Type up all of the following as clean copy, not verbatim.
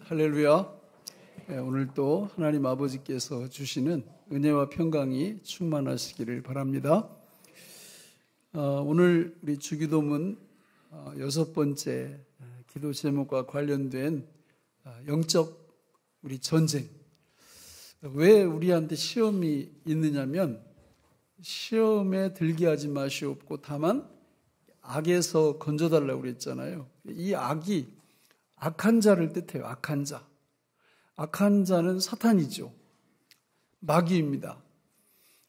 할렐루야. 오늘 또 하나님 아버지께서 주시는 은혜와 평강이 충만하시기를 바랍니다. 오늘 우리 주기도문 6번째 기도 제목과 관련된 영적 우리 전쟁. 왜 우리한테 시험이 있느냐면 시험에 들게 하지 마시옵고 다만 악에서 건져달라고 그랬잖아요. 이 악이 악한 자를 뜻해요. 악한 자. 악한 자는 사탄이죠. 마귀입니다.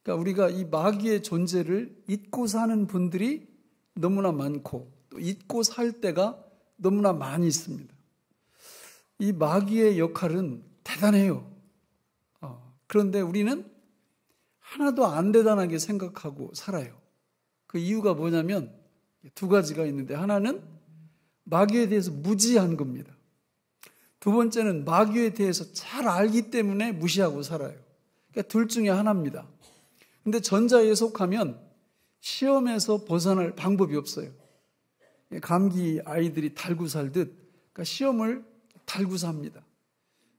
그러니까 우리가 이 마귀의 존재를 잊고 사는 분들이 너무나 많고 또 잊고 살 때가 너무나 많이 있습니다. 이 마귀의 역할은 대단해요. 그런데 우리는 하나도 안 대단하게 생각하고 살아요. 그 이유가 뭐냐면 두 가지가 있는데 하나는 마귀에 대해서 무지한 겁니다. 두 번째는 마귀에 대해서 잘 알기 때문에 무시하고 살아요. 그러니까 둘 중에 하나입니다. 근데 전자에 속하면 시험에서 벗어날 방법이 없어요. 감기 아이들이 달고 살듯 그러니까 시험을 달고 삽니다.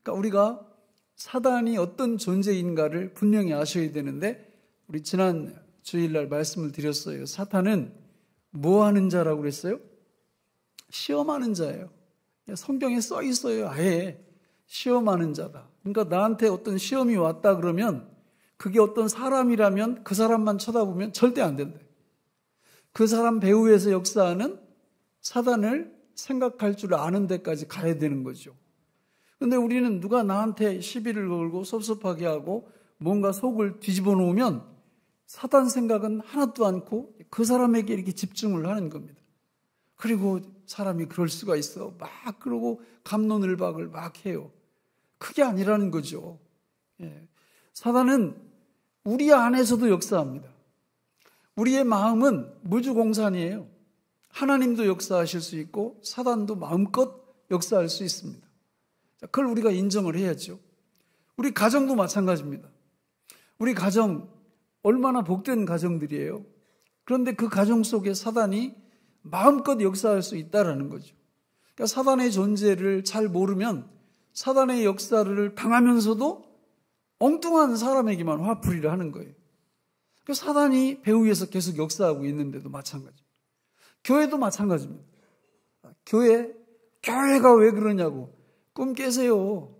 그러니까 우리가 사단이 어떤 존재인가를 분명히 아셔야 되는데 우리 지난 주일날 말씀을 드렸어요. 사탄은 뭐 하는 자라고 그랬어요? 시험하는 자예요. 성경에 써 있어요. 아예 시험하는 자다. 그러니까 나한테 어떤 시험이 왔다 그러면 그게 어떤 사람이라면 그 사람만 쳐다보면 절대 안 된다. 그 사람 배후에서 역사하는 사단을 생각할 줄 아는 데까지 가야 되는 거죠. 그런데 우리는 누가 나한테 시비를 걸고 섭섭하게 하고 뭔가 속을 뒤집어 놓으면 사단 생각은 하나도 않고 그 사람에게 이렇게 집중을 하는 겁니다. 그리고 사람이 그럴 수가 있어. 막 그러고 갑론을박을 막 해요. 그게 아니라는 거죠. 사단은 우리 안에서도 역사합니다. 우리의 마음은 무주공산이에요. 하나님도 역사하실 수 있고 사단도 마음껏 역사할 수 있습니다. 그걸 우리가 인정을 해야죠. 우리 가정도 마찬가지입니다. 우리 가정 얼마나 복된 가정들이에요. 그런데 그 가정 속에 사단이 마음껏 역사할 수 있다는 거죠. 그러니까 사단의 존재를 잘 모르면 사단의 역사를 당하면서도 엉뚱한 사람에게만 화풀이를 하는 거예요. 그러니까 사단이 배후에서 계속 역사하고 있는데도 마찬가지입니다. 교회도 마찬가지입니다. 교회가 왜 그러냐고 꿈 깨세요.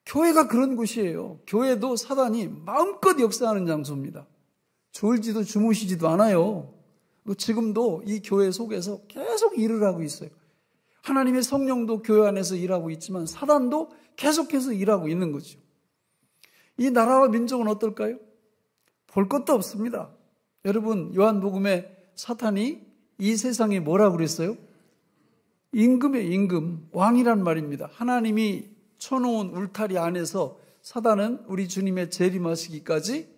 교회가 그런 곳이에요. 교회도 사단이 마음껏 역사하는 장소입니다. 졸지도 주무시지도 않아요. 지금도 이 교회 속에서 계속 일을 하고 있어요. 하나님의 성령도 교회 안에서 일하고 있지만 사단도 계속해서 일하고 있는 거죠. 이 나라와 민족은 어떨까요? 볼 것도 없습니다. 여러분 요한복음에 사탄이 이 세상에 뭐라고 그랬어요? 임금이에요. 임금. 왕이란 말입니다. 하나님이 쳐놓은 울타리 안에서 사단은 우리 주님의 재림하시기까지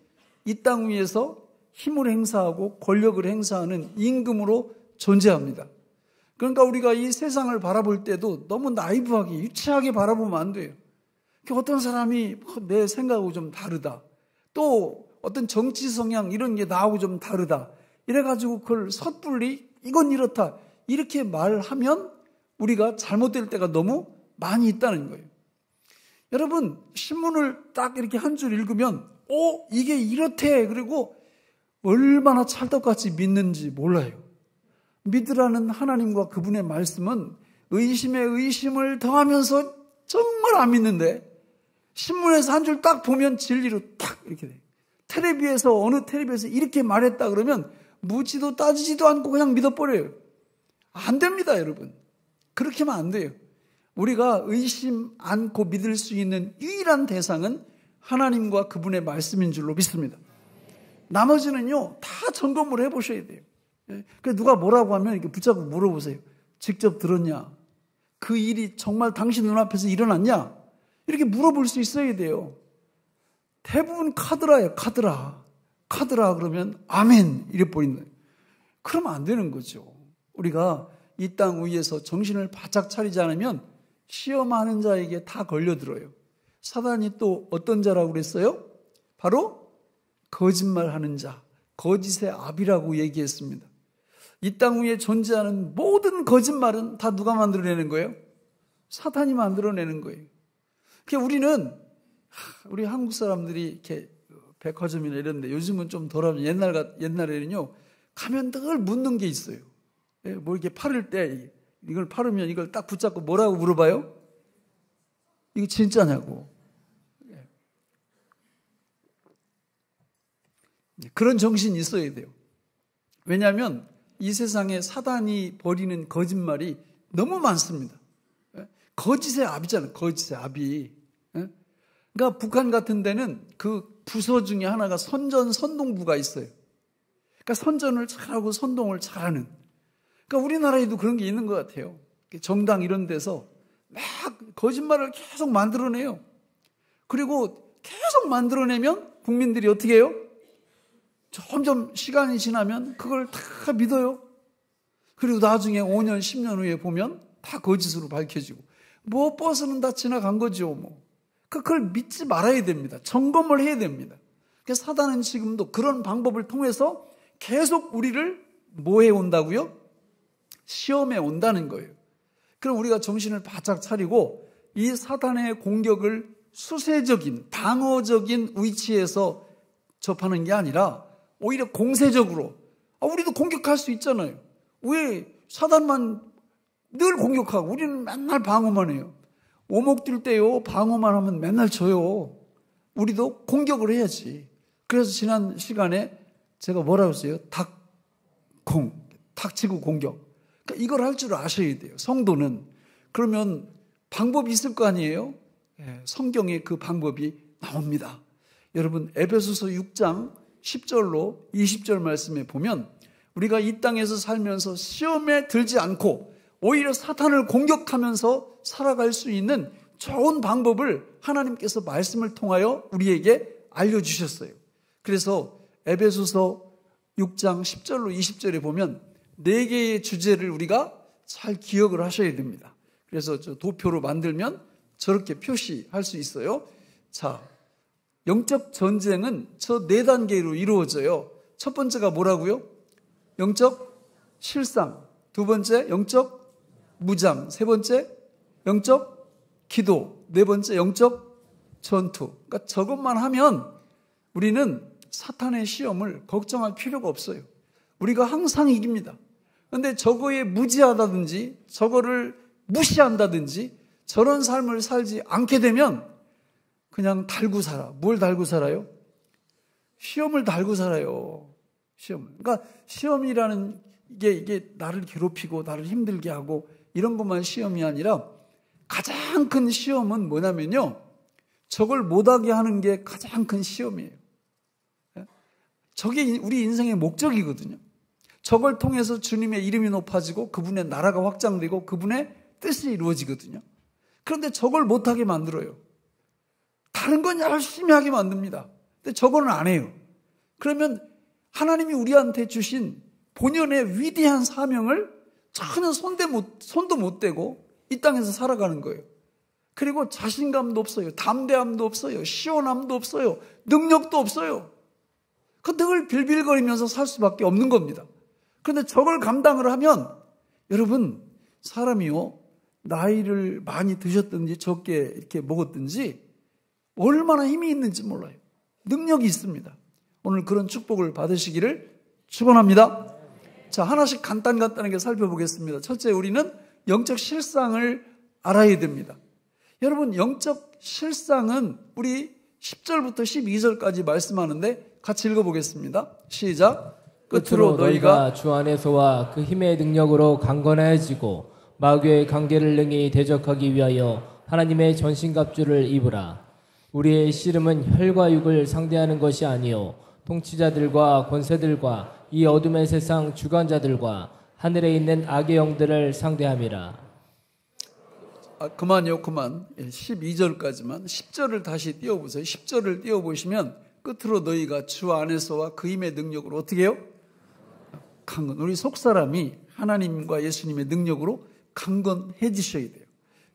이 땅 위에서 힘을 행사하고 권력을 행사하는 임금으로 존재합니다. 그러니까 우리가 이 세상을 바라볼 때도 너무 나이브하게 유치하게 바라보면 안 돼요. 어떤 사람이 내 생각하고 좀 다르다. 또 어떤 정치 성향 이런 게 나하고 좀 다르다. 이래가지고 그걸 섣불리 이건 이렇다. 이렇게 말하면 우리가 잘못될 때가 너무 많이 있다는 거예요. 여러분 신문을 딱 이렇게 한 줄 읽으면 이게 이렇대. 그리고 얼마나 찰떡같이 믿는지 몰라요. 믿으라는 하나님과 그분의 말씀은 의심에 의심을 더하면서 정말 안 믿는데 신문에서 한 줄 딱 보면 진리로 딱 이렇게 돼요. 텔레비에서 어느 텔레비에서 이렇게 말했다 그러면 묻지도 따지지도 않고 그냥 믿어버려요. 안 됩니다, 여러분. 그렇게 하면 안 돼요. 우리가 의심 않고 믿을 수 있는 유일한 대상은 하나님과 그분의 말씀인 줄로 믿습니다. 나머지는요 다 점검을 해보셔야 돼요. 그래서 누가 뭐라고 하면 이렇게 붙잡고 물어보세요. 직접 들었냐? 그 일이 정말 당신 눈앞에서 일어났냐? 이렇게 물어볼 수 있어야 돼요. 대부분 카드라예요. 카드라 그러면 아멘 이래 버린다. 그러면 안 되는 거죠. 우리가 이 땅 위에서 정신을 바짝 차리지 않으면 시험하는 자에게 다 걸려들어요. 사단이 또 어떤 자라고 그랬어요? 바로 거짓말하는 자, 거짓의 압이라고 얘기했습니다. 이 땅 위에 존재하는 모든 거짓말은 다 누가 만들어내는 거예요? 사탄이 만들어내는 거예요. 그러니까 우리 한국 사람들이 이렇게 백화점이나 이런 데 요즘은 좀 덜하면 옛날에는요, 가면 늘 묻는 게 있어요. 뭐 이렇게 팔을 때 이걸 팔으면 이걸 딱 붙잡고 뭐라고 물어봐요? 이거 진짜냐고. 그런 정신이 있어야 돼요. 왜냐하면 이 세상에 사단이 벌이는 거짓말이 너무 많습니다. 거짓의 압이잖아요. 거짓의 압이. 그러니까 북한 같은 데는 그 부서 중에 하나가 선동부가 있어요. 그러니까 선전을 잘하고 선동을 잘하는. 그러니까 우리나라에도 그런 게 있는 것 같아요. 정당 이런 데서 막 거짓말을 계속 만들어내요. 그리고 계속 만들어내면 국민들이 어떻게 해요? 점점 시간이 지나면 그걸 다 믿어요. 그리고 나중에 5년, 10년 후에 보면 다 거짓으로 밝혀지고. 뭐 버스는 다 지나간 거죠. 뭐. 그걸 믿지 말아야 됩니다. 점검을 해야 됩니다. 그래서 사단은 지금도 그런 방법을 통해서 계속 우리를 뭐 해온다고요? 시험해 온다는 거예요. 그럼 우리가 정신을 바짝 차리고 이 사단의 공격을 수세적인, 방어적인 위치에서 접하는 게 아니라 오히려 공세적으로, 우리도 공격할 수 있잖아요. 왜 사단만 늘 공격하고 우리는 맨날 방어만 해요. 오목 뛸 때요, 방어만 하면 맨날 져요. 우리도 공격을 해야지. 그래서 지난 시간에 제가 뭐라고 했어요? 닥치고 공격. 그러니까 이걸 할 줄 아셔야 돼요. 성도는. 그러면 방법이 있을 거 아니에요? 성경에 그 방법이 나옵니다. 여러분, 에베소서 6장 10절로 20절 말씀에 보면 우리가 이 땅에서 살면서 시험에 들지 않고 오히려 사탄을 공격하면서 살아갈 수 있는 좋은 방법을 하나님께서 말씀을 통하여 우리에게 알려주셨어요. 그래서 에베소서 6장 10절로 20절에 보면 4개의 주제를 우리가 잘 기억을 하셔야 됩니다. 그래서 저 도표로 만들면 저렇게 표시할 수 있어요. 자, 영적 전쟁은 저 4단계로 이루어져요. 첫 번째가 뭐라고요? 영적 실상. 두 번째, 영적 무장. 세 번째, 영적 기도. 네 번째, 영적 전투. 그러니까 저것만 하면 우리는 사탄의 시험을 걱정할 필요가 없어요. 우리가 항상 이깁니다. 그런데 저거에 무지하다든지 저거를 무시한다든지 저런 삶을 살지 않게 되면 그냥 달고 살아. 뭘 달고 살아요? 시험을 달고 살아요. 시험을. 그러니까 시험이라는 이게 나를 괴롭히고 나를 힘들게 하고 이런 것만 시험이 아니라 가장 큰 시험은 뭐냐면요. 저걸 못하게 하는 게 가장 큰 시험이에요. 저게 우리 인생의 목적이거든요. 저걸 통해서 주님의 이름이 높아지고 그분의 나라가 확장되고 그분의 뜻이 이루어지거든요. 그런데 저걸 못하게 만들어요. 다른 건 열심히 하게 만듭니다. 근데 저거는 안 해요. 그러면 하나님이 우리한테 주신 본연의 위대한 사명을 전혀 손도 못 대고 이 땅에서 살아가는 거예요. 그리고 자신감도 없어요. 담대함도 없어요. 시원함도 없어요. 능력도 없어요. 늘 빌빌거리면서 살 수밖에 없는 겁니다. 그런데 저걸 감당을 하면 여러분, 사람이요, 나이를 많이 드셨든지 적게 이렇게 먹었든지 얼마나 힘이 있는지 몰라요. 능력이 있습니다. 오늘 그런 축복을 받으시기를 축원합니다. 자, 하나씩 간단하게 살펴보겠습니다. 첫째, 우리는 영적 실상을 알아야 됩니다. 여러분, 영적 실상은 우리 10절부터 12절까지 말씀하는데 같이 읽어보겠습니다. 시작. 끝으로 너희가 주 안에서와 그 힘의 능력으로 강건해지고 마귀의 관계를 능히 대적하기 위하여 하나님의 전신갑주를 입으라. 우리의 씨름은 혈과 육을 상대하는 것이 아니요 통치자들과 권세들과 이 어둠의 세상 주관자들과 하늘에 있는 악의 영들을 상대함이라. 그만요. 12절까지만. 10절을 다시 띄워보세요. 10절을 띄워보시면 끝으로 너희가 주 안에서와 그 힘의 능력으로 어떻게 해요? 강건. 우리 속사람이 하나님과 예수님의 능력으로 강건해지셔야 돼요.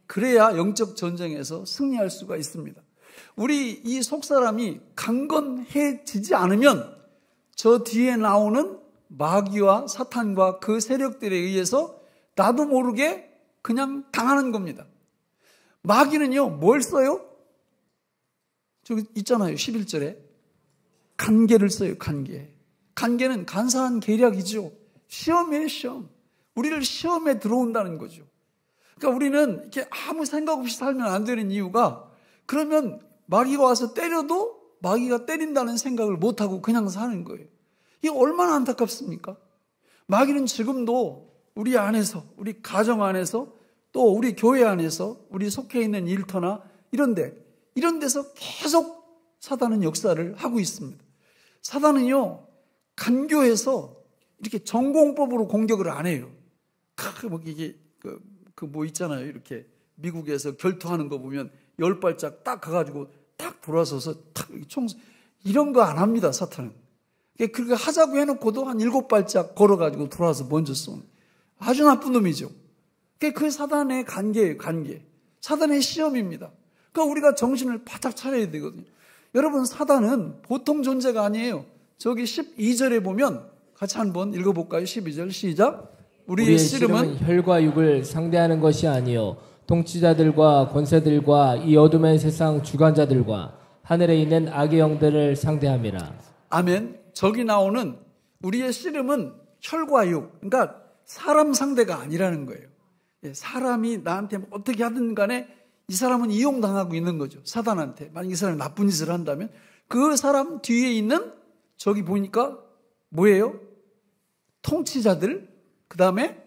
그래야 영적 전쟁에서 승리할 수가 있습니다. 우리 이 속사람이 강건해지지 않으면 저 뒤에 나오는 마귀와 사탄과 그 세력들에 의해서 나도 모르게 그냥 당하는 겁니다. 마귀는요, 뭘 써요? 저기 있잖아요. 11절에. 간계를 써요. 간계. 간계는 간사한 계략이죠. 시험이에요. 시험. 우리를 시험에 들어온다는 거죠. 그러니까 우리는 이렇게 아무 생각 없이 살면 안 되는 이유가, 그러면 마귀가 와서 때려도 마귀가 때린다는 생각을 못하고 그냥 사는 거예요. 이게 얼마나 안타깝습니까? 마귀는 지금도 우리 안에서, 우리 가정 안에서, 또 우리 교회 안에서, 우리 속해 있는 일터나 이런 데서 계속 사단은 역사를 하고 있습니다. 사단은요, 간교해서 이렇게 전공법으로 공격을 안 해요. 이게 뭐 있잖아요. 이렇게 미국에서 결투하는 거 보면 10발짝 딱 가가지고 딱 돌아서서 탁 이런 거 안 합니다. 사탄은. 그렇게 하자고 해놓고도 한 7발짝 걸어가지고 돌아서 먼저 쏘는 아주 나쁜 놈이죠. 그 사단의 관계예요. 관계. 사단의 시험입니다. 그러니까 우리가 정신을 바짝 차려야 되거든요. 여러분, 사단은 보통 존재가 아니에요. 저기 12절에 보면 같이 한번 읽어볼까요? 12절 시작. 우리의 씨름은 혈과 육을 상대하는 것이 아니요 통치자들과 권세들과 이 어둠의 세상 주관자들과 하늘에 있는 악의 영들을 상대함이라. 아멘. 저기 나오는 우리의 씨름은 혈과 육, 그러니까 사람 상대가 아니라는 거예요. 사람이 나한테 어떻게 하든 간에 이 사람은 이용당하고 있는 거죠. 사단한테. 만약 이 사람이 나쁜 짓을 한다면 그 사람 뒤에 있는 저기 보니까 뭐예요? 통치자들, 그 다음에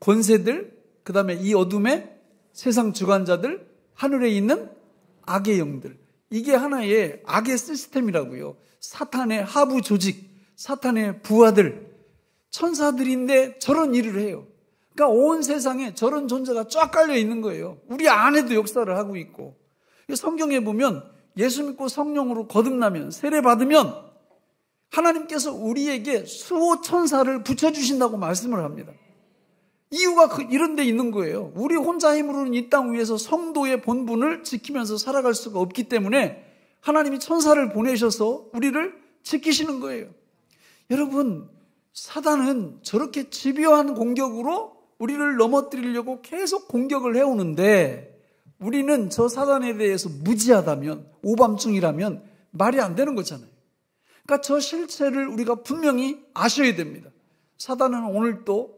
권세들, 그 다음에 이 어둠의 세상 주관자들, 하늘에 있는 악의 영들. 이게 하나의 악의 시스템이라고요. 사탄의 하부 조직, 사탄의 부하들, 천사들인데 저런 일을 해요. 그러니까 온 세상에 저런 존재가 쫙 깔려 있는 거예요. 우리 안에도 역사를 하고 있고. 성경에 보면 예수 믿고 성령으로 거듭나면, 세례 받으면 하나님께서 우리에게 수호 천사를 붙여주신다고 말씀을 합니다. 이유가 이런 데 있는 거예요. 우리 혼자 힘으로는 이 땅 위에서 성도의 본분을 지키면서 살아갈 수가 없기 때문에 하나님이 천사를 보내셔서 우리를 지키시는 거예요. 여러분, 사단은 저렇게 집요한 공격으로 우리를 넘어뜨리려고 계속 공격을 해오는데, 우리는 저 사단에 대해서 무지하다면, 오밤중이라면 말이 안 되는 거잖아요. 그러니까 저 실체를 우리가 분명히 아셔야 됩니다. 사단은 오늘 또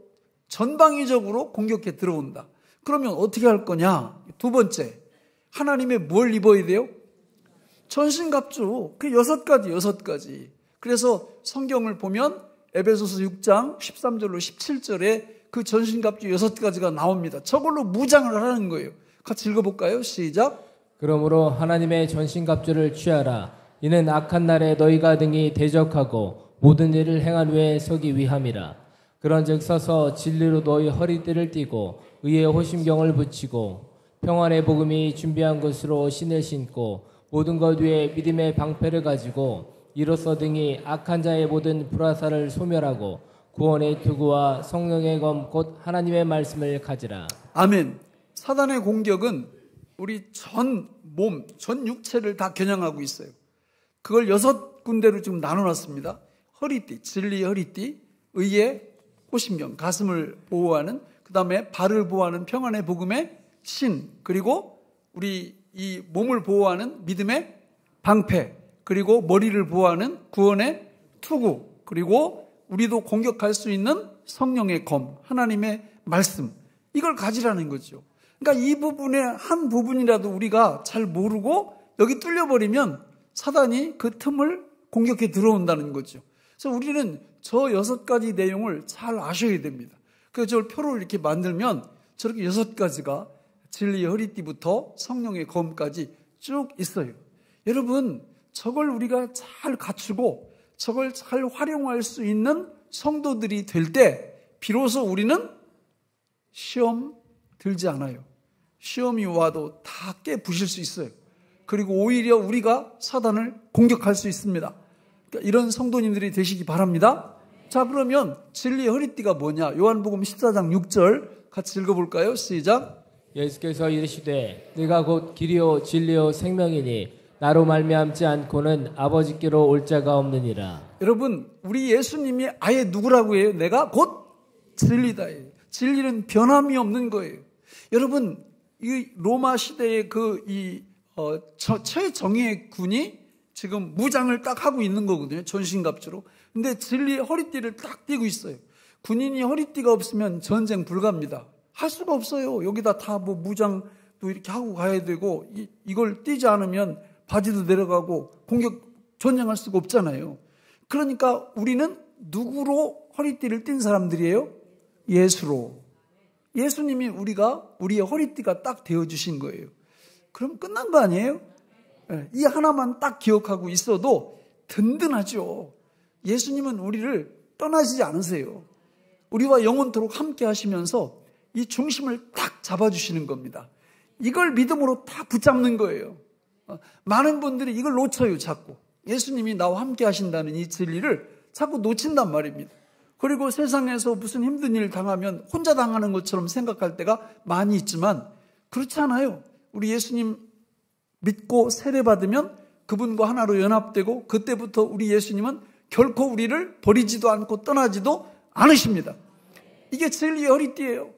전방위적으로 공격해 들어온다. 그러면 어떻게 할 거냐? 두 번째, 하나님의 뭘 입어야 돼요? 전신갑주. 그 6가지. 그래서 성경을 보면 에베소서 6장 13절로 17절에 그 전신갑주 6가지가 나옵니다. 저걸로 무장을 하는 거예요. 같이 읽어볼까요? 시작. 그러므로 하나님의 전신갑주를 취하라. 이는 악한 날에 너희가 등이 대적하고 모든 일을 행한 후에 서기 위함이라. 그런즉 서서 진리로 너희 허리띠를 띠고 의의 호심경을 붙이고 평안의 복음이 준비한 것으로 신을 신고 모든 것 위에 믿음의 방패를 가지고 이로써 등이 악한 자의 모든 불화살을 소멸하고 구원의 투구와 성령의 검 곧 하나님의 말씀을 가지라. 아멘. 사단의 공격은 우리 전 몸, 전 육체를 다 겨냥하고 있어요. 그걸 6군데로 지금 나눠놨습니다. 허리띠, 진리의 허리띠, 의의 호심경, 가슴을 보호하는, 그 다음에 발을 보호하는 평안의 복음의 신, 그리고 우리 이 몸을 보호하는 믿음의 방패, 그리고 머리를 보호하는 구원의 투구, 그리고 우리도 공격할 수 있는 성령의 검, 하나님의 말씀, 이걸 가지라는 거죠. 그러니까 이 부분의 한 부분이라도 우리가 잘 모르고 여기 뚫려버리면 사단이 그 틈을 공격해 들어온다는 거죠. 그래서 우리는 저 6가지 내용을 잘 아셔야 됩니다. 그래서 저걸 표로 이렇게 만들면 저렇게 6가지가 진리의 허리띠부터 성령의 검까지 쭉 있어요. 여러분, 저걸 우리가 잘 갖추고 저걸 잘 활용할 수 있는 성도들이 될 때 비로소 우리는 시험 들지 않아요. 시험이 와도 다 깨부실 수 있어요. 그리고 오히려 우리가 사단을 공격할 수 있습니다. 그러니까 이런 성도님들이 되시기 바랍니다. 자, 그러면 진리의 허리띠가 뭐냐? 요한복음 14장 6절 같이 읽어볼까요? 시작. 예수께서 이르시되 내가 곧 길이요 진리요 생명이니 나로 말미암지 않고는 아버지께로 올 자가 없느니라. 여러분, 우리 예수님이 아예 누구라고 해요? 내가 곧 진리다. 진리는 변함이 없는 거예요. 여러분, 이 로마 시대의 최정예 군이 지금 무장을 딱 하고 있는 거거든요. 전신갑주로. 근데 진리 허리띠를 딱 띠고 있어요. 군인이 허리띠가 없으면 전쟁 불가입니다. 할 수가 없어요. 여기다 다 뭐 무장도 이렇게 하고 가야 되고, 이걸 띠지 않으면 바지도 내려가고 전쟁할 수가 없잖아요. 그러니까 우리는 누구로 허리띠를 띈 사람들이에요? 예수로. 예수님이 우리의 허리띠가 딱 되어주신 거예요. 그럼 끝난 거 아니에요? 이 하나만 딱 기억하고 있어도 든든하죠. 예수님은 우리를 떠나시지 않으세요. 우리와 영원토록 함께 하시면서 이 중심을 딱 잡아주시는 겁니다. 이걸 믿음으로 딱 붙잡는 거예요. 많은 분들이 이걸 놓쳐요, 자꾸. 예수님이 나와 함께 하신다는 이 진리를 자꾸 놓친단 말입니다. 그리고 세상에서 무슨 힘든 일 당하면 혼자 당하는 것처럼 생각할 때가 많이 있지만 그렇지 않아요. 우리 예수님 믿고 세례받으면 그분과 하나로 연합되고 그때부터 우리 예수님은 결코 우리를 버리지도 않고 떠나지도 않으십니다. 이게 진리의 허리띠예요.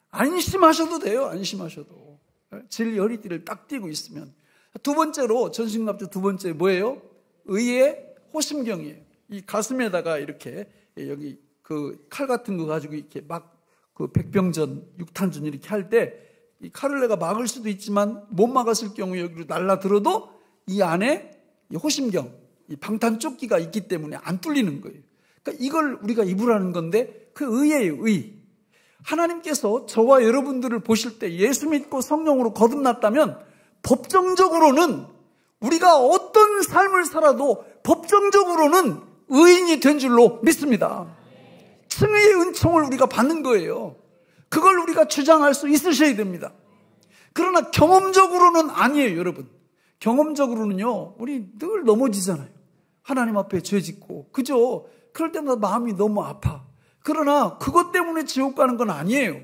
안심하셔도 돼요. 안심하셔도. 진리의 허리띠를 딱 띠고 있으면. 두 번째로 전신갑주 두 번째 뭐예요? 의의 호심경이에요. 이 가슴에다가 이렇게 여기 그 칼 같은 거 가지고 이렇게 막 그 백병전, 육탄전 이렇게 할 때 이 칼을 내가 막을 수도 있지만 못 막았을 경우에 여기로 날라들어도 이 안에 이 호심경, 이 방탄조끼가 있기 때문에 안 뚫리는 거예요. 그러니까 이걸 우리가 입으라는 건데 그 의예요, 의. 하나님께서 저와 여러분들을 보실 때 예수 믿고 성령으로 거듭났다면 법정적으로는 우리가 어떤 삶을 살아도 법정적으로는 의인이 된 줄로 믿습니다. 칭의의 은총을 우리가 받는 거예요. 그걸 우리가 주장할 수 있으셔야 됩니다. 그러나 경험적으로는 아니에요, 여러분. 경험적으로는요, 우리 늘 넘어지잖아요. 하나님 앞에 죄 짓고. 그죠? 그럴 때마다 마음이 너무 아파. 그러나 그것 때문에 지옥 가는 건 아니에요.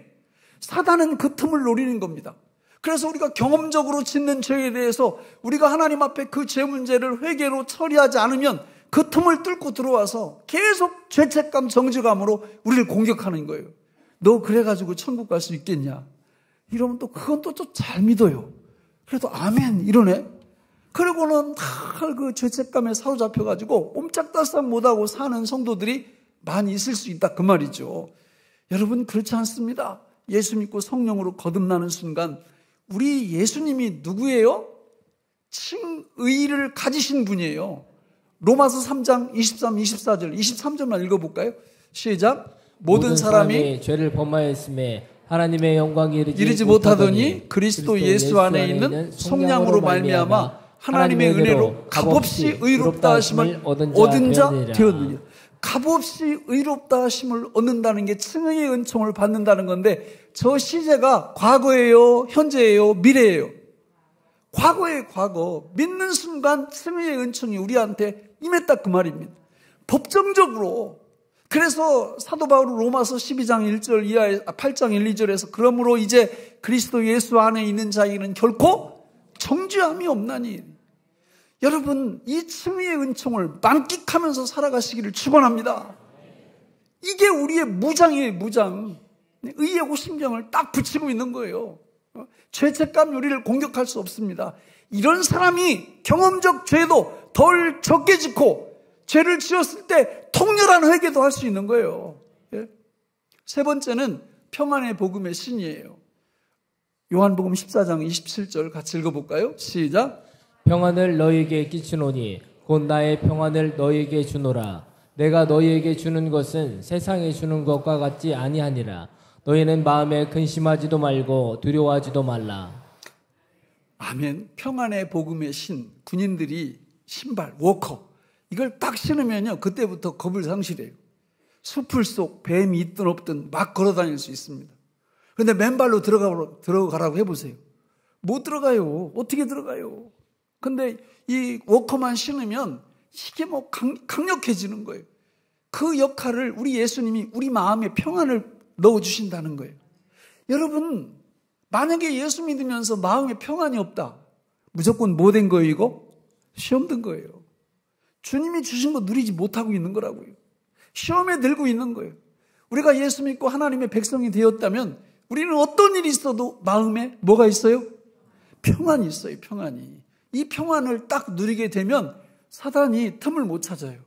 사단은 그 틈을 노리는 겁니다. 그래서 우리가 경험적으로 짓는 죄에 대해서 우리가 하나님 앞에 그 죄 문제를 회개로 처리하지 않으면 그 틈을 뚫고 들어와서 계속 죄책감, 정죄감으로 우리를 공격하는 거예요. 너 그래가지고 천국 갈 수 있겠냐? 이러면 또 그건 또 좀 잘 믿어요. 그래도 아멘 이러네. 그리고는 다 그 죄책감에 사로잡혀가지고 옴짝달싹 못하고 사는 성도들이 많이 있을 수 있다 그 말이죠. 여러분 그렇지 않습니다. 예수 믿고 성령으로 거듭나는 순간 우리 예수님이 누구예요? 칭의를 가지신 분이에요. 로마서 3장 23, 24절, 23절만 읽어볼까요? 시작. 모든 사람이 죄를 범하였음에 하나님의 영광이 이르지 못하더니 그리스도 예수 안에 있는 속량으로 말미암아 하나님의 은혜로 값없이 의롭다 하심을 얻은 자 되었느니라. 값없이 의롭다 하심을 얻는다는 게 칭의의 은총을 받는다는 건데 저 시제가 과거예요? 현재예요? 미래예요? 과거예요, 과거. 믿는 순간 칭의의 은총이 우리한테 임했다 그 말입니다. 법정적으로. 그래서 사도 바울은 로마서 12장 1절 이하에 8장 1, 2절에서 그러므로 이제 그리스도 예수 안에 있는 자에게는 결코 정죄함이 없나니. 여러분 이 칭의의 은총을 만끽하면서 살아가시기를 축원합니다. 이게 우리의 무장이에요, 무장. 의의 호심경을 딱 붙이고 있는 거예요. 죄책감 우리를 공격할 수 없습니다. 이런 사람이 경험적 죄도 덜 적게 짓고 죄를 지었을 때 통렬한 회개도 할 수 있는 거예요. 세 번째는 평안의 복음의 신이에요. 요한복음 14장 27절 같이 읽어볼까요? 시작. 평안을 너희에게 끼치노니 곧 나의 평안을 너희에게 주노라. 내가 너희에게 주는 것은 세상에 주는 것과 같지 아니하니라. 너희는 마음에 근심하지도 말고 두려워하지도 말라. 아멘. 평안의 복음의 신, 군인들이 신발, 워커 이걸 딱 신으면요 그때부터 겁을 상실해요. 숲을 속 뱀이 있든 없든 막 걸어다닐 수 있습니다. 그런데 맨발로 들어가라고 해보세요. 못 들어가요. 어떻게 들어가요? 근데 이 워커만 신으면 이게 뭐 강력해지는 거예요. 그 역할을 우리 예수님이 우리 마음에 평안을 넣어주신다는 거예요. 여러분 만약에 예수 믿으면서 마음에 평안이 없다. 무조건 뭐 된 거예요 이거? 시험 든 거예요. 주님이 주신 거 누리지 못하고 있는 거라고요. 시험에 들고 있는 거예요. 우리가 예수 믿고 하나님의 백성이 되었다면 우리는 어떤 일이 있어도 마음에 뭐가 있어요? 평안이 있어요. 평안이. 이 평안을 딱 누리게 되면 사단이 틈을 못 찾아요.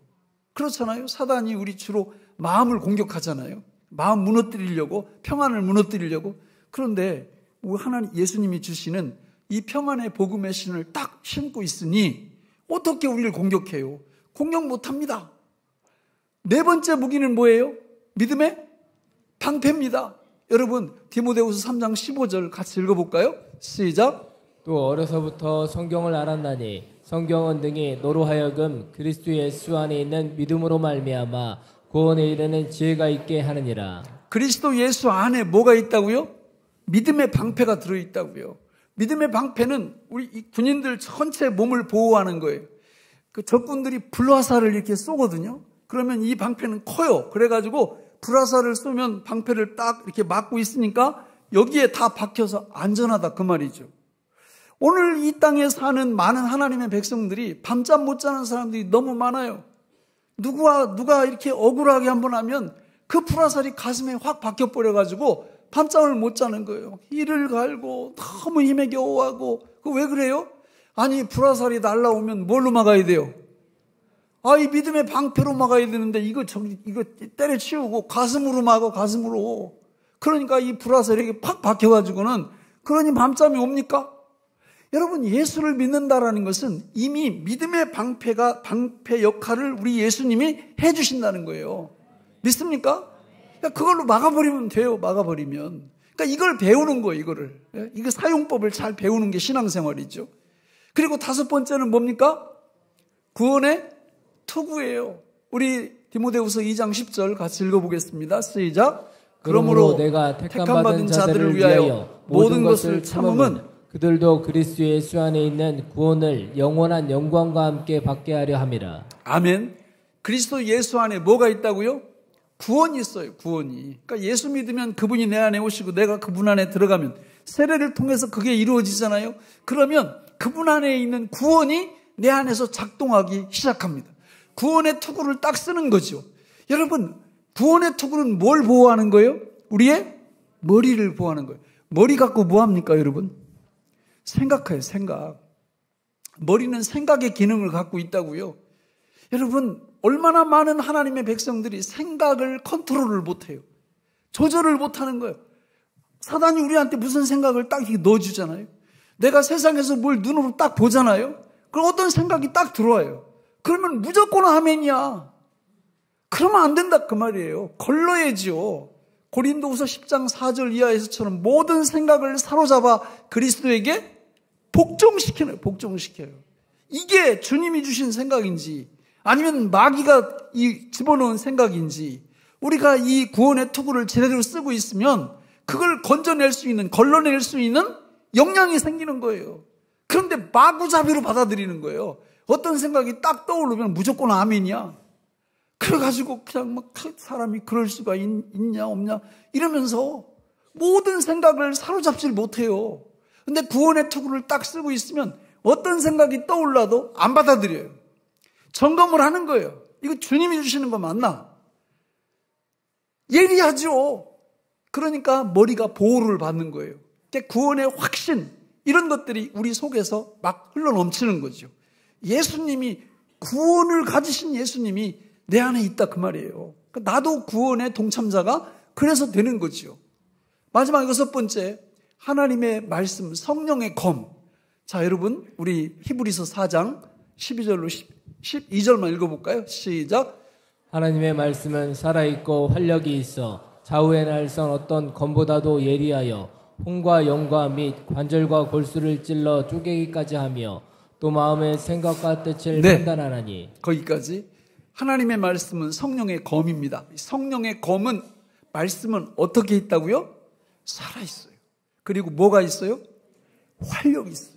그렇잖아요. 사단이 우리 주로 마음을 공격하잖아요. 마음 무너뜨리려고, 평안을 무너뜨리려고. 그런데 하나님 예수님이 주시는 이 평안의 복음의 신을 딱 심고 있으니 어떻게 우리를 공격해요? 공격 못합니다. 네 번째 무기는 뭐예요? 믿음의 방패입니다. 여러분 디모데후서 3장 15절 같이 읽어볼까요? 시작. 또 어려서부터 성경을 알았나니 성경은 등이 너로 하여금 그리스도 예수 안에 있는 믿음으로 말미암아 구원에 이르는 지혜가 있게 하느니라. 그리스도 예수 안에 뭐가 있다고요? 믿음의 방패가 들어있다고요. 믿음의 방패는 우리 군인들 전체 몸을 보호하는 거예요. 그 적군들이 불화살을 이렇게 쏘거든요. 그러면 이 방패는 커요. 그래가지고 불화살을 쏘면 방패를 딱 이렇게 막고 있으니까 여기에 다 박혀서 안전하다 그 말이죠. 오늘 이 땅에 사는 많은 하나님의 백성들이 밤잠 못 자는 사람들이 너무 많아요. 누가 이렇게 억울하게 한번 하면 그 불화살이 가슴에 확 박혀버려가지고 밤잠을 못 자는 거예요. 이를 갈고 너무 힘에 겨워하고. 왜 그래요? 아니 불화살이 날라오면 뭘로 막아야 돼요? 이 믿음의 방패로 막아야 되는데 이거 때려치우고 가슴으로 막아. 가슴으로. 그러니까 이 불화살이 이렇게 팍 박혀가지고는 그러니 밤잠이 옵니까? 여러분 예수를 믿는다라는 것은 이미 믿음의 방패 역할을 우리 예수님이 해주신다는 거예요. 믿습니까? 그러니까 그걸로 막아버리면 돼요. 막아버리면. 그러니까 이걸 배우는 거예요. 이거를. 이거 사용법을 잘 배우는 게 신앙생활이죠. 그리고 다섯 번째는 뭡니까? 구원의 투구예요. 우리 디모데후서 2장 10절 같이 읽어보겠습니다. 시작. 그러므로 내가 택함받은 자들을 위하여 모든 것을 참음은 그들도 그리스도 예수 안에 있는 구원을 영원한 영광과 함께 받게 하려 함이라. 아멘. 그리스도 예수 안에 뭐가 있다고요? 구원이 있어요. 구원이. 그러니까 예수 믿으면 그분이 내 안에 오시고 내가 그분 안에 들어가면 세례를 통해서 그게 이루어지잖아요. 그러면 그분 안에 있는 구원이 내 안에서 작동하기 시작합니다. 구원의 투구를 딱 쓰는 거죠. 여러분 구원의 투구는 뭘 보호하는 거예요? 우리의 머리를 보호하는 거예요. 머리 갖고 뭐 합니까 여러분? 생각해요. 생각. 머리는 생각의 기능을 갖고 있다고요. 여러분 얼마나 많은 하나님의 백성들이 생각을 컨트롤을 못해요. 조절을 못하는 거예요. 사단이 우리한테 무슨 생각을 딱 이렇게 넣어주잖아요. 내가 세상에서 뭘 눈으로 딱 보잖아요. 그럼 어떤 생각이 딱 들어와요. 그러면 무조건 아멘이야. 그러면 안 된다 그 말이에요. 걸러야지요. 고린도후서 10장 4절 이하에서처럼 모든 생각을 사로잡아 그리스도에게 복종시켜요. 복종시켜요. 이게 주님이 주신 생각인지 아니면 마귀가 집어넣은 생각인지 우리가 이 구원의 투구를 제대로 쓰고 있으면 그걸 건져낼 수 있는, 걸러낼 수 있는 역량이 생기는 거예요. 그런데 마구잡이로 받아들이는 거예요. 어떤 생각이 딱 떠오르면 무조건 아멘이야. 그래가지고 그냥 막 사람이 그럴 수가 있냐 없냐 이러면서 모든 생각을 사로잡질 못해요. 근데 구원의 투구를 딱 쓰고 있으면 어떤 생각이 떠올라도 안 받아들여요. 점검을 하는 거예요. 이거 주님이 주시는 거 맞나? 예리하죠. 그러니까 머리가 보호를 받는 거예요. 구원의 확신 이런 것들이 우리 속에서 막 흘러넘치는 거죠. 예수님이 구원을 가지신 예수님이 내 안에 있다 그 말이에요. 나도 구원의 동참자가 그래서 되는 거죠. 마지막 여섯 번째 하나님의 말씀 성령의 검. 자 여러분 우리 히브리서 4장 12절로 12절만 읽어볼까요? 시작. 하나님의 말씀은 살아있고 활력이 있어 좌우에 날선 어떤 검보다도 예리하여 혼과 영과 및 관절과 골수를 찔러 쪼개기까지 하며 또 마음의 생각과 뜻을 판단하나니. 거기까지. 하나님의 말씀은 성령의 검입니다. 성령의 검은 말씀은 어떻게 있다고요? 살아있어요. 그리고 뭐가 있어요? 활력이 있어요.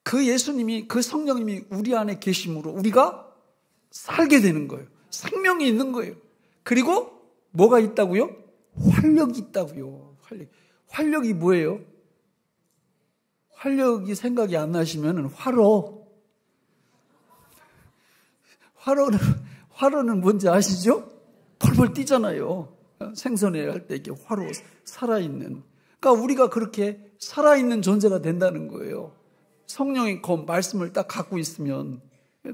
그 예수님이 그 성령님이 우리 안에 계심으로 우리가 살게 되는 거예요. 생명이 있는 거예요. 그리고 뭐가 있다고요? 활력이 있다고요. 활력이 뭐예요? 활력이 생각이 안 나시면 화로는 뭔지 아시죠? 펄펄 뛰잖아요. 생선회 할 때 이렇게 화로 살아있는. 그러니까 우리가 그렇게 살아있는 존재가 된다는 거예요. 성령의 검, 말씀을 딱 갖고 있으면.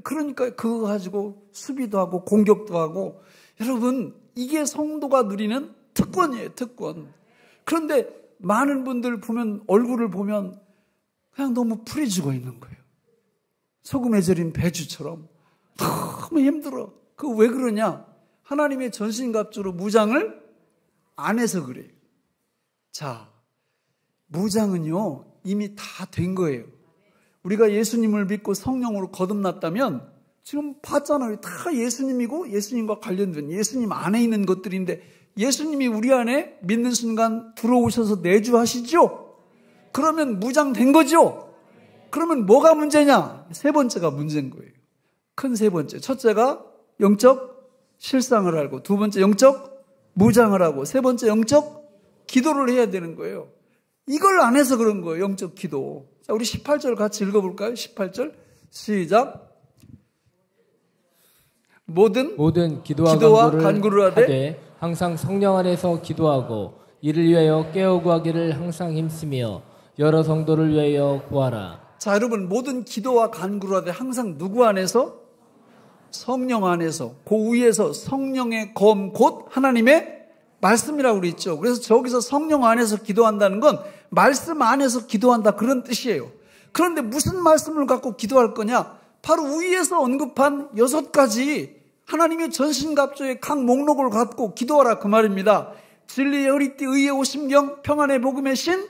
그러니까 그거 가지고 수비도 하고 공격도 하고. 여러분, 이게 성도가 누리는 특권이에요, 특권. 그런데 많은 분들 보면, 얼굴을 보면 그냥 너무 풀이 죽어 있는 거예요. 소금에 절인 배주처럼. 너무 힘들어. 그거 왜 그러냐? 하나님의 전신갑주로 무장을 안 해서 그래요. 자, 무장은요, 이미 다 된 거예요. 우리가 예수님을 믿고 성령으로 거듭났다면 지금 봤잖아요. 다 예수님이고 예수님과 관련된 예수님 안에 있는 것들인데 예수님이 우리 안에 믿는 순간 들어오셔서 내주하시죠? 그러면 무장된 거죠? 그러면 뭐가 문제냐? 세 번째가 문제인 거예요. 큰 세 번째. 첫째가 영적 실상을 알고, 두 번째 영적 무장을 하고, 세 번째 영적 기도를 해야 되는 거예요. 이걸 안 해서 그런 거예요. 영적 기도. 자, 우리 18절 같이 읽어볼까요? 18절 시작. 모든 기도와 간구를 하되 항상 성령 안에서 기도하고 이를 위하여 깨어 구하기를 항상 힘쓰며 여러 성도를 위하여 구하라. 자, 여러분, 모든 기도와 간구를 하되 항상 누구 안에서? 성령 안에서. 그 위에서 성령의 검 곧 하나님의 말씀이라고 그랬죠. 그래서 저기서 성령 안에서 기도한다는 건 말씀 안에서 기도한다 그런 뜻이에요. 그런데 무슨 말씀을 갖고 기도할 거냐? 바로 위에서 언급한 6가지 하나님의 전신갑주의 각 목록을 갖고 기도하라 그 말입니다. 진리의 허리띠, 의의 오심경, 평안의 복음의 신,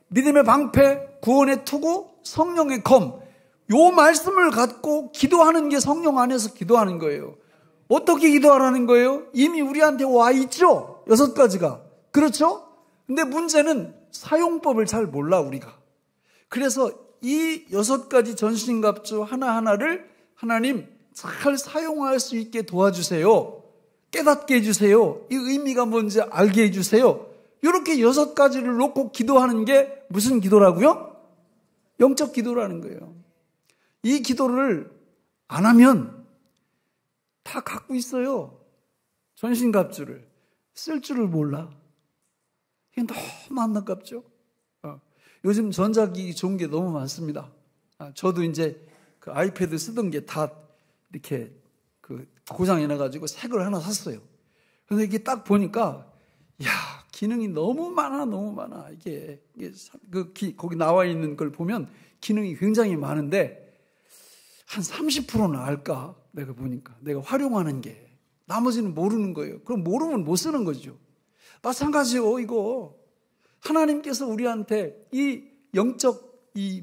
믿음의 방패, 구원의 투구, 성령의 검. 요 말씀을 갖고 기도하는 게 성령 안에서 기도하는 거예요. 어떻게 기도하라는 거예요? 이미 우리한테 와 있죠? 6가지가. 그렇죠? 근데 문제는 사용법을 잘 몰라 우리가. 그래서 이 6가지 전신갑주 하나하나를 하나님 잘 사용할 수 있게 도와주세요. 깨닫게 해주세요. 이 의미가 뭔지 알게 해주세요. 이렇게 6가지를 놓고 기도하는 게 무슨 기도라고요? 영적 기도라는 거예요. 이 기도를 안 하면 다 갖고 있어요. 전신갑주를. 쓸 줄을 몰라. 이게 너무 안타깝죠? 요즘 전자기기 좋은 게 너무 많습니다. 저도 이제 그 아이패드 쓰던 게 다 이렇게 그 고장이 나가지고 새 걸 하나 샀어요. 그래서 이게 딱 보니까, 야, 기능이 너무 많아. 이게 거기 나와 있는 걸 보면 기능이 굉장히 많은데, 한 30%는 알까? 내가 보니까. 내가 활용하는 게. 나머지는 모르는 거예요. 그럼 모르면 못 쓰는 거죠. 마찬가지요, 이거. 하나님께서 우리한테 이 영적 이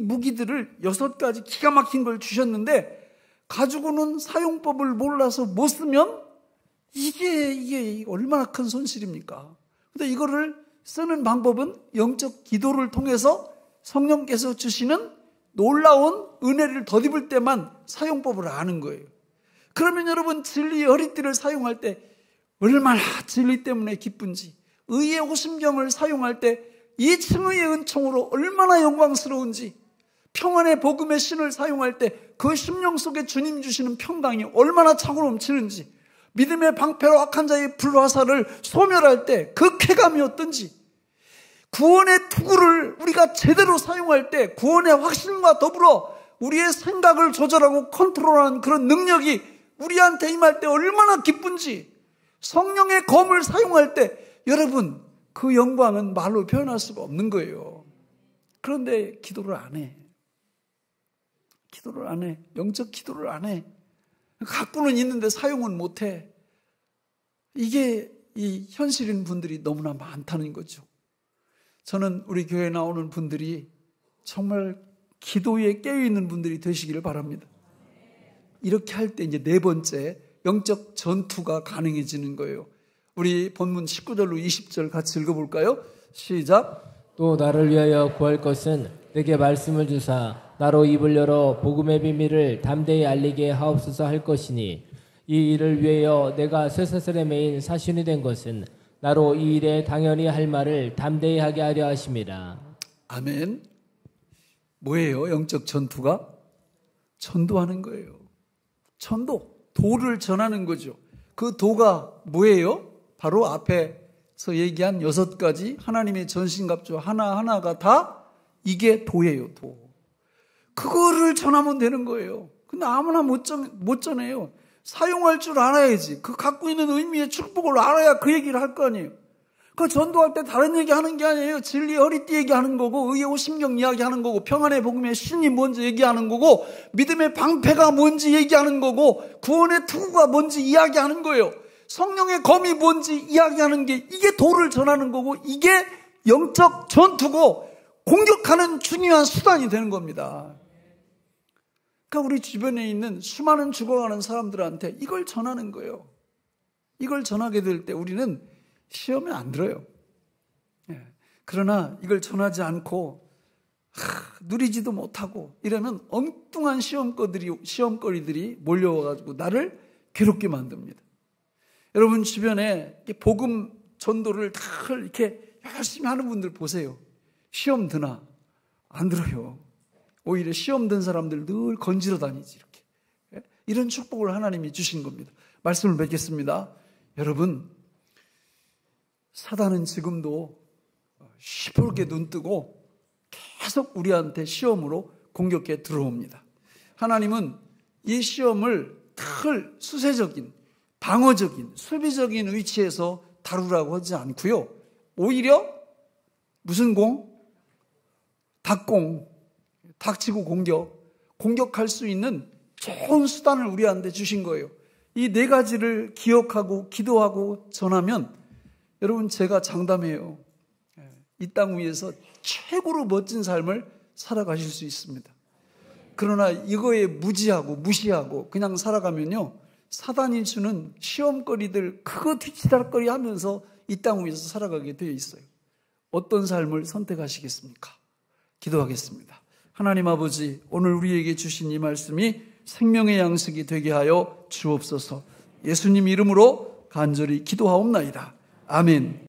무기들을 6가지 기가 막힌 걸 주셨는데, 가지고는 사용법을 몰라서 못 쓰면 이게 얼마나 큰 손실입니까? 근데 이거를 쓰는 방법은 영적 기도를 통해서 성령께서 주시는 놀라운 은혜를 덧입을 때만 사용법을 아는 거예요. 그러면 여러분, 진리의 허리띠를 사용할 때 얼마나 진리 때문에 기쁜지, 의의 오심경을 사용할 때 이 층의 은총으로 얼마나 영광스러운지, 평안의 복음의 신을 사용할 때 그 심령 속에 주님 주시는 평강이 얼마나 차고 넘치는지, 믿음의 방패로 악한 자의 불화살을 소멸할 때 그 쾌감이 어떤지, 구원의 투구를 우리가 제대로 사용할 때 구원의 확신과 더불어 우리의 생각을 조절하고 컨트롤하는 그런 능력이 우리한테 임할 때 얼마나 기쁜지, 성령의 검을 사용할 때 여러분 그 영광은 말로 표현할 수가 없는 거예요. 그런데 기도를 안 해. 영적 기도를 안 해. 갖고는 있는데 사용은 못 해. 이게 이 현실인 분들이 너무나 많다는 거죠. 저는 우리 교회에 나오는 분들이 정말 기도에 깨어있는 분들이 되시기를 바랍니다. 이렇게 할 때 이제 4번째 영적 전투가 가능해지는 거예요. 우리 본문 19절로 20절 같이 읽어볼까요? 시작. 또 나를 위하여 구할 것은 내게 말씀을 주사 나로 입을 열어 복음의 비밀을 담대히 알리게 하옵소서 할 것이니, 이 일을 위하여 내가 쇠사슬에 매인 사신이 된 것은 나로 이 일에 당연히 할 말을 담대히 하게 하려 하심이라. 아멘. 뭐예요? 영적 전투가? 전도하는 거예요. 도를 전하는 거죠. 그 도가 뭐예요? 바로 앞에서 얘기한 6가지 하나님의 전신갑주 하나하나가 다 이게 도예요, 도. 그거를 전하면 되는 거예요. 근데 아무나 못 전해요. 사용할 줄 알아야지. 그 갖고 있는 의미의 축복을 알아야 그 얘기를 할 거 아니에요. 그 전도할 때 다른 얘기 하는 게 아니에요. 진리의 허리띠 얘기하는 거고, 의의 오심경 이야기하는 거고, 평안의 복음의 신이 뭔지 얘기하는 거고, 믿음의 방패가 뭔지 얘기하는 거고, 구원의 투구가 뭔지 이야기하는 거예요. 성령의 검이 뭔지 이야기하는 게 이게 도를 전하는 거고, 이게 영적 전투고 공격하는 중요한 수단이 되는 겁니다. 그러니까 우리 주변에 있는 수많은 죽어가는 사람들한테 이걸 전하는 거예요. 이걸 전하게 될 때 우리는 시험에 안 들어요. 그러나 이걸 전하지 않고 누리지도 못하고 이러면 엉뚱한 시험거리들이 몰려와가지고 나를 괴롭게 만듭니다. 여러분 주변에 복음 전도를 다 이렇게 열심히 하는 분들 보세요. 시험 드나? 안 들어요. 오히려 시험 든 사람들 늘 건지러 다니지 이렇게. 이런 축복을 하나님이 주신 겁니다. 말씀을 맺겠습니다. 여러분, 사단은 지금도 시뻘게 눈 뜨고 계속 우리한테 시험으로 공격해 들어옵니다. 하나님은 이 시험을 늘 수세적인, 방어적인, 수비적인 위치에서 다루라고 하지 않고요. 오히려 무슨 공? 닭공, 닥치고 공격할 수 있는 좋은 수단을 우리한테 주신 거예요. 이 4가지를 기억하고 기도하고 전하면 여러분 제가 장담해요. 이 땅 위에서 최고로 멋진 삶을 살아가실 수 있습니다. 그러나 이거에 무시하고 그냥 살아가면요. 사단이 주는 시험거리들 그거 뒤치다거리 하면서 이 땅 위에서 살아가게 되어 있어요. 어떤 삶을 선택하시겠습니까? 기도하겠습니다. 하나님 아버지, 오늘 우리에게 주신 이 말씀이 생명의 양식이 되게 하여 주옵소서. 예수님 이름으로 간절히 기도하옵나이다. 아멘.